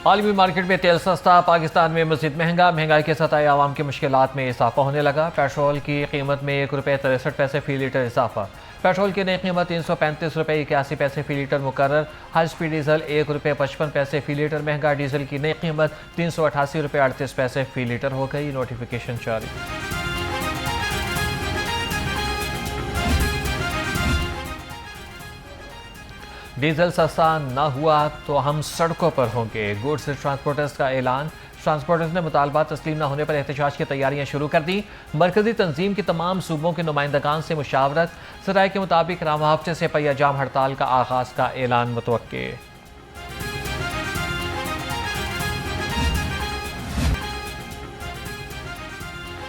आलमी मार्केट में तेल सस्ता, पाकिस्तान में मज़ीद महंगा। महंगाई के सताए आवाम की मुश्किलात में इजाफा होने लगा। पेट्रोल की कीमत में ₹1.63 फ़ी लीटर इजाफा। पेट्रोल की नई कीमत ₹335.81 फ़ी लीटर मुकर्रर। हाई स्पीड डीजल ₹1.55 फ़ी लीटर महंगा। डीजल की नई कीमत ₹388.38 फ़ी लीटर हो गई। नोटिफिकेशन जारी। डीजल सस्ता न हुआ तो हम सड़कों पर होंगे। गुड्स ट्रांसपोर्टर्स का ऐलान। ट्रांसपोर्टर्स ने मुतालबा तस्लीम न होने पर एहतजाज की तैयारियां शुरू कर दी। मरकजी तंजीम की तमाम सूबों के नुमाइंदगान से मुशावरत। सराय के मुताबिक राम हफ्ते से पहिया जाम हड़ताल का आगाज का ऐलान मुतवक्के।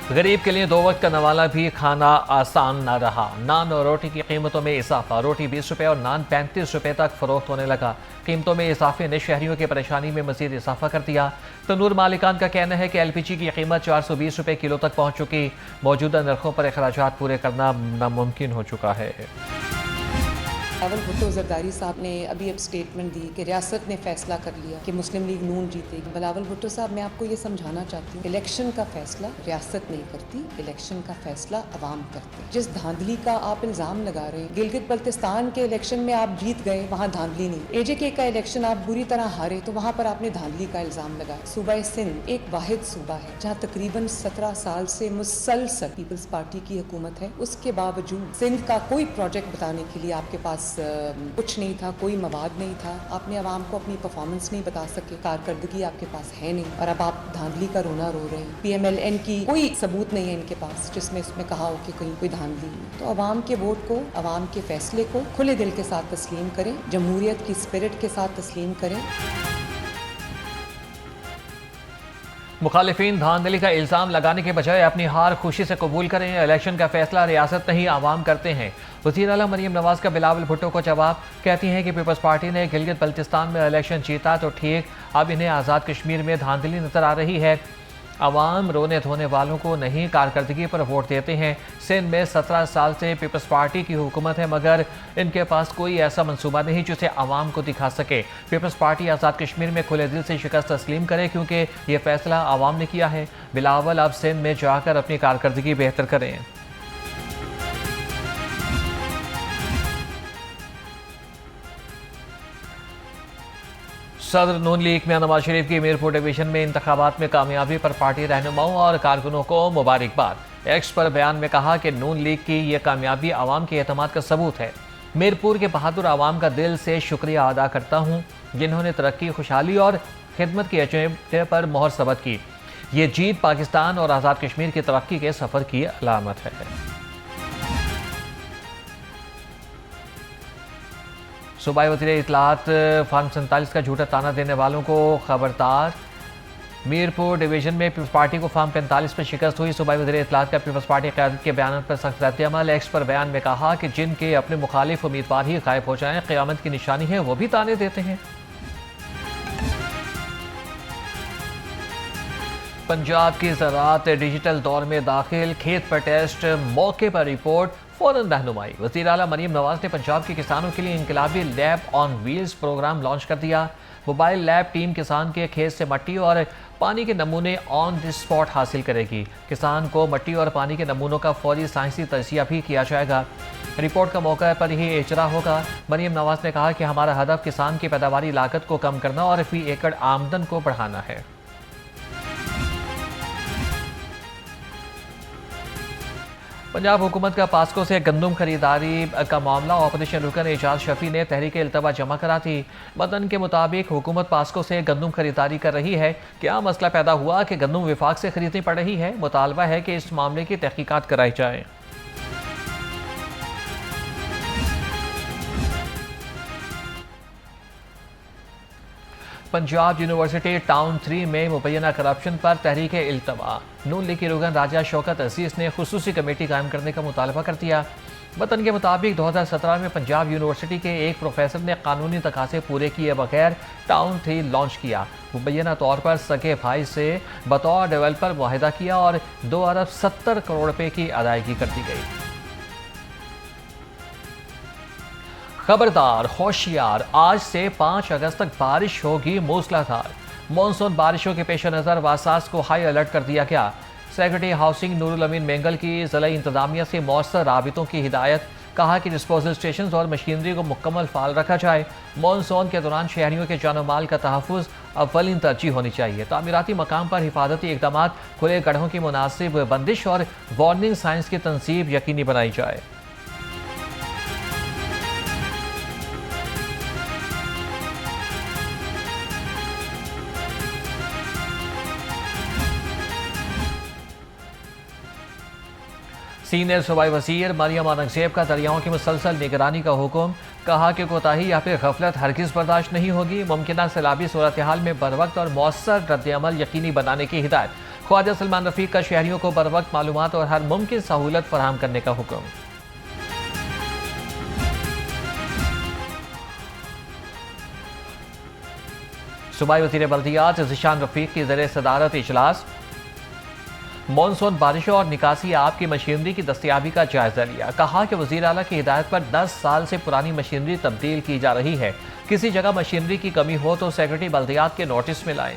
गरीब के लिए 2 वक्त का नवाला भी खाना आसान न रहा। नान और रोटी की कीमतों में इजाफा। रोटी ₹20 और नान ₹35 तक फरोख्त होने लगा। कीमतों में इजाफे ने शहरियों की परेशानी में मजीद इजाफा कर दिया। तनूर मालिकान का कहना है कि LPG की कीमत ₹420 किलो तक पहुँच चुकी। मौजूदा नरखों पर अखराजात पूरे करना नामुमकिन हो चुका है। बिलावल भुट्टो जरदारी साहब ने अभी अब स्टेटमेंट दी कि रियासत ने फैसला कर लिया कि मुस्लिम लीग नून जीतेगी। बिलावल भुट्टो साहब, मैं आपको ये समझाना चाहती हूँ, इलेक्शन का फैसला रियासत नहीं करती, इलेक्शन का फैसला अवाम करते हैं। जिस धांधली का आप इल्जाम लगा रहे हैं, गिलगित बल्तिस्तान के इलेक्शन में आप जीत गए, वहाँ धांधली नहीं। AJK का इलेक्शन आप बुरी तरह हारे तो वहाँ पर आपने धांधली का इल्जाम लगाया। सूबा सिंध एक वाहिद सूबा है जहाँ तकरीबन 17 साल से मुसलसल पीपल्स पार्टी की हुकूमत है। उसके बावजूद सिंध का कोई प्रोजेक्ट बताने के लिए आपके पास कुछ नहीं था, कोई मवाद नहीं था। आपने आवाम को अपनी परफॉर्मेंस नहीं बता सके, कारकर्दगी आपके पास है नहीं, और अब आप धांधली का रोना रो रहे हैं। PMLN की कोई सबूत नहीं है इनके पास जिसमें इसमें कहा हो कि कहीं कोई धांधली नहीं। तो आवाम के वोट को, आवाम के फैसले को खुले दिल के साथ तस्लीम करें, जमहूरियत की स्पिरिट के साथ तस्लीम करें। मुखालिफिन धांधली का इल्ज़ाम लगाने के बजाय अपनी हार खुशी से कबूल करें। इलेक्शन का फैसला रियासत नहीं आवाम करते हैं। वज़ीर आला मरियम नवाज का बिलावल भुट्टो को जवाब। कहती हैं कि पीपल्स पार्टी ने गिलगित बल्तिस्तान में इलेक्शन जीता तो ठीक, अब इन्हें आज़ाद कश्मीर में धांधली नजर आ रही है। अवाम रोने धोने वालों को नहीं, कारकर्दगी पर वोट देते हैं। सिंध में 17 साल से पीपल्स पार्टी की हुकूमत है, मगर इनके पास कोई ऐसा मंसूबा नहीं जिसे अवाम को दिखा सके। पीपल्स पार्टी आज़ाद कश्मीर में खुले दिल से शिकस्त तस्लीम करे, क्योंकि ये फैसला अवाम ने किया है। बिलावल अब सिंध में जाकर अपनी कारकर्दगी बेहतर करें। सदर नून लीग मियां नवाज शरीफ की मीरपुर डिवीजन में इंतखाबात में कामयाबी पर पार्टी रहनुमाओं और कारकुनों को मुबारकबाद। एक्स पर बयान में कहा कि नून लीग की यह कामयाबी आवाम के एतमाद का सबूत है। मीरपुर के बहादुर आवाम का दिल से शुक्रिया अदा करता हूँ, जिन्होंने तरक्की, खुशहाली और खिदमत के एजेंडे पर मोहर सबत की। ये जीत पाकिस्तान और आज़ाद कश्मीर की तरक्की के सफ़र की अलामत है। सूबाई वज़ीर इत्तलात फार्म 47 का झूठा ताना देने वालों को खबरदार। मीरपुर डिवीजन में पीपल्स पार्टी को फार्म 45 पर शिकस्त हुई। सूबाई वज़ीर इत्तलात का पीपल्स पार्टी क़यादत के बयान पर सख्त रद्द-ए-अमल। एक्स पर बयान में कहा कि जिनके अपने मुखालिफ उम्मीदवार ही गायब हो जाएं, क़यामत की निशानी है, वो भी ताने देते हैं। पंजाब की ज़राअत डिजिटल दौर में दाखिल। खेत पर टेस्ट, मौके पर रिपोर्ट, फौरन रहनुमाई। वज़ीर आला मरियम नवाज ने पंजाब के किसानों के लिए इनकलाबी lab on wheels program launch कर दिया। मोबाइल लैब टीम किसान के खेत से मट्टी और पानी के नमूने ऑन द स्पॉट हासिल करेगी। किसान को मट्टी और पानी के नमूनों का फौरी साइंसी तजिया भी किया जाएगा। रिपोर्ट का मौका पर ही इजरा होगा। मरियम नवाज ने कहा कि हमारा हदफ किसान की पैदावारी लागत को कम करना और फी एकड़ आमदन को बढ़ाना है। पंजाब हुकूमत का पास्को से गंदम खरीदारी का मामला ऑपोजिशन रुकन एजाज शफी ने तहरीक इल्तवा जमा करा थी। मतन के मुताबिक हुकूमत पास्को से गंदम खरीदारी कर रही है। क्या मसला पैदा हुआ कि गंदम विफाक से खरीदनी पड़ रही है? मुतालबा है कि इस मामले की तहकीकात कराई जाए। पंजाब यूनिवर्सिटी टाउन 3 में मुबैना करप्शन पर तहरीक इल्तवा। नून लीग की रुकन राजा शौकत अजीज ने खुसूसी कमेटी कायम करने का मुतालबा कर दिया। वतन के मुताबिक 2017 में पंजाब यूनिवर्सिटी के एक प्रोफेसर ने कानूनी तकाजे पूरे किए बगैर टाउन 3 लॉन्च किया। मुबैना तौर पर सगे भाई से बतौर डेवलपर मुआहिदा किया और 2 अरब 70 करोड़ रुपए की अदायगी कर दी गई। खबरदार, होशियार, आज से 5 अगस्त तक बारिश होगी मूसलाधार। मानसून बारिशों के पेश नज़र वासास को हाई अलर्ट कर दिया गया। सेक्रेटरी हाउसिंग नूरुल अमीन मेंगल की ज़िला इंतजामिया से मौसर राबितों की हिदायत, कहा कि डिस्पोजल स्टेशन और मशीनरी को मुकम्मल फाल रखा जाए। मानसून के दौरान शहरियों के जान माल का तहफ़्फ़ुज़ अव्वलीन तरजीह होनी चाहिए। तामीराती मकाम पर हिफाजती इक़दाम, खुले गढ़ों की मुनासिब बंदिश और वार्निंग साइंस की तनसीब यकीनी बनाई जाए। सीनियर सूबाई वज़ीर मरियम औरंगज़ेब का दरियाओं की मुसलसल निगरानी का हुक्म, कहा कि कोताही या फिर गफलत हरगिज़ बर्दाश्त नहीं होगी। मुमकिन सैलाबी सूरत हाल में बरवक्त और मौसर रद्द-ए-अमल यकीनी बनाने की हिदायत। ख्वाजा सलमान रफ़ीक का शहरियों को बरवक्त मालूमात और हर मुमकिन सहूलत फराहम करने का हुक्म। सूबाई वज़ीर बल्दियात ज़िशान रफ़ीक की ज़ेर सदारत इजलास मानसून बारिशों और निकासी आब की मशीनरी की दस्तियाबी का जायजा लिया। कहा कि वज़ीर आला की हिदायत पर 10 साल से पुरानी मशीनरी तब्दील की जा रही है। किसी जगह मशीनरी की कमी हो तो सेक्रेटरी बल्दियात के नोटिस में लाएं।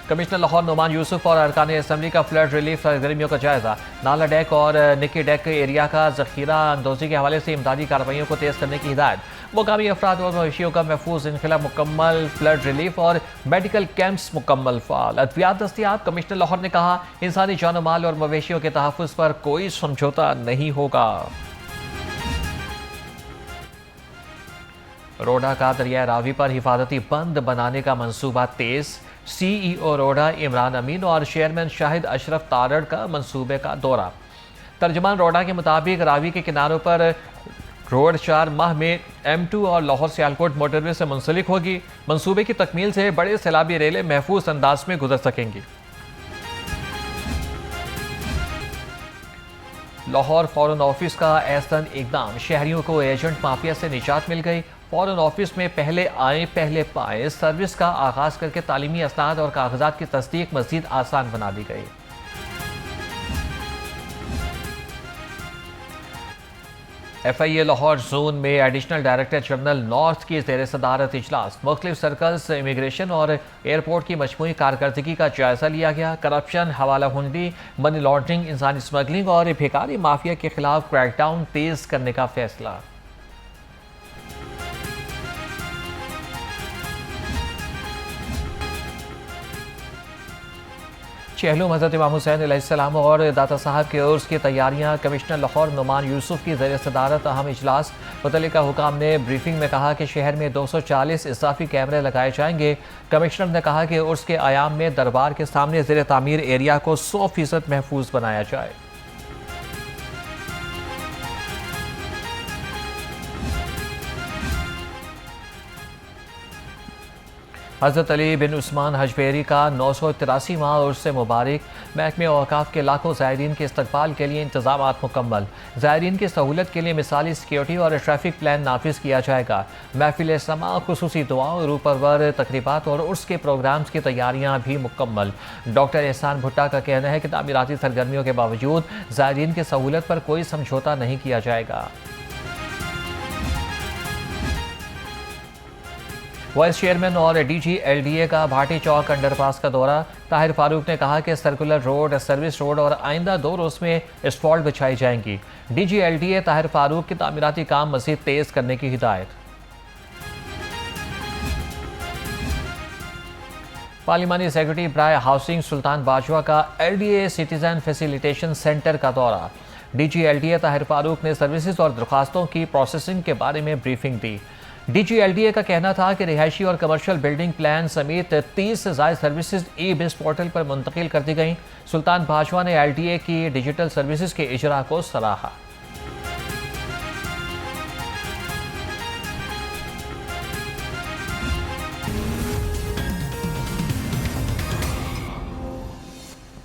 कमिश्नर लाहौर नुमान यूसुफ और अरकान असम्बली का फ्लड रिलीफ सरगर्मियों का जायजा। नाला डेक और निकी डेक एरिया का जखीरा अंदोजी के हवाले से इमदादी कार्रवाइयों को तेज करने की हिदायत। मुकामी अफराद और मवेशियों का महफूज इनखला मुकम्मल, फ्लड रिलीफ और मेडिकल कैंप्स मुकम्मल फाल, अद्वियात दस्तियाब। कमिश्नर लाहौर ने कहा, इंसानी जान माल और मवेशियों के तहफ़्फ़ुज़ पर कोई समझौता नहीं होगा। रोडा का दरिया रावी पर हिफाजती बंद बनाने का मंसूबा तेज। CEO रोडा इमरान अमीन और चेयरमैन शाहिद अशरफ तारड़ का मंसूबे का दौरा। तर्जमान रोडा के मुताबिक रावी के किनारों पर रोड 4 माह में M2 और लाहौर सियालकोट मोटरवे से मुंसलिक होगी। मंसूबे की तकमील से बड़े सैलाबी रेलें महफूज अंदाज में गुजर सकेंगी। लाहौर फॉरेन ऑफिस का ऐसन इकदाम, शहरियों को एजेंट माफिया से निजात मिल गई। फॉरेन ऑफिस में पहले आए पहले पाए सर्विस का आगाज करके तालीमी असनाद और कागजात की तस्दीक मजीद आसान बना दी गई। FIA लाहौर जोन में एडिशनल डायरेक्टर जनरल नॉर्थ की ज़ेर सदारत इजलास। मुख्तलिफ सर्कल्स, इमिग्रेशन और एयरपोर्ट की मजमूई कारकर्दगी का जायजा लिया गया। करप्शन, हवाला हुंडी, मनी लॉन्ड्रिंग, इंसानी स्मगलिंग और भिखारी माफिया के खिलाफ क्रैकडाउन तेज करने का फैसला। चहलुम हज़रत इमाम हुसैन अलैहिस्सलाम और दाता साहब के उर्स की तैयारियां। कमिश्नर लाहौर नुमान यूसुफ की ज़ेर सदारत अहम इजलास। मुतल्लिका हुकाम ने ब्रीफिंग में कहा कि शहर में 240 इजाफी कैमरे लगाए जाएंगे। कमिश्नर ने कहा कि उर्स के आयाम में दरबार के सामने ज़ेर तामीर एरिया को 100% महफूज बनाया जाए। हज़रत अली बिन उस्मान हजबेरी का 983वां उर्स मुबारक। महकमे औकाफ के लाखों ज़ायरीन के इस्तकबाल के लिए इंतजामात मुकम्मल। ज़ायरीन की सहूलत के लिए मिसाली सिक्योरिटी और ट्रैफिक प्लान नाफिज किया जाएगा। महफिल समा, खुसूसी दुआओं, रूपरवर तकरीबात और उर्स के प्रोग्राम्स की तैयारियाँ भी मुकम्मल। डॉक्टर एहसान भुट्टा का कहना है कि तामीराती सरगर्मियों के बावजूद ज़ायरीन की सहूलत पर कोई समझौता नहीं किया जाएगा। वाइस चेयरमैन और DG LDA का भाटी चौक अंडरपास का दौरा। ताहिर फारूक ने कहा कि सर्कुलर रोड, सर्विस रोड और आइंदा 2 रोज में एस्फॉल्ट बिछाई जाएंगी। DG LDA ताहिर फारूक की तामीराती काम मज़ीद तेज करने की हिदायत। पार्लिमानी सेक्रेटरी ब्राय हाउसिंग सुल्तान बाजवा का LDA सिटीजन फैसिलिटेशन सेंटर का दौरा। DG LDA ताहिर फारूक ने सर्विसेज और दरख्वास्तों की प्रोसेसिंग के बारे में ब्रीफिंग दी। DG LDA का कहना था कि रिहायशी और कमर्शियल बिल्डिंग प्लान समेत 30 से ज़ायद सर्विसेज ई-बिज़ पोर्टल पर मुंतकिल कर दी गई। सुल्तान बाजवा ने LDA की डिजिटल सर्विसेज के इजरा को सराहा।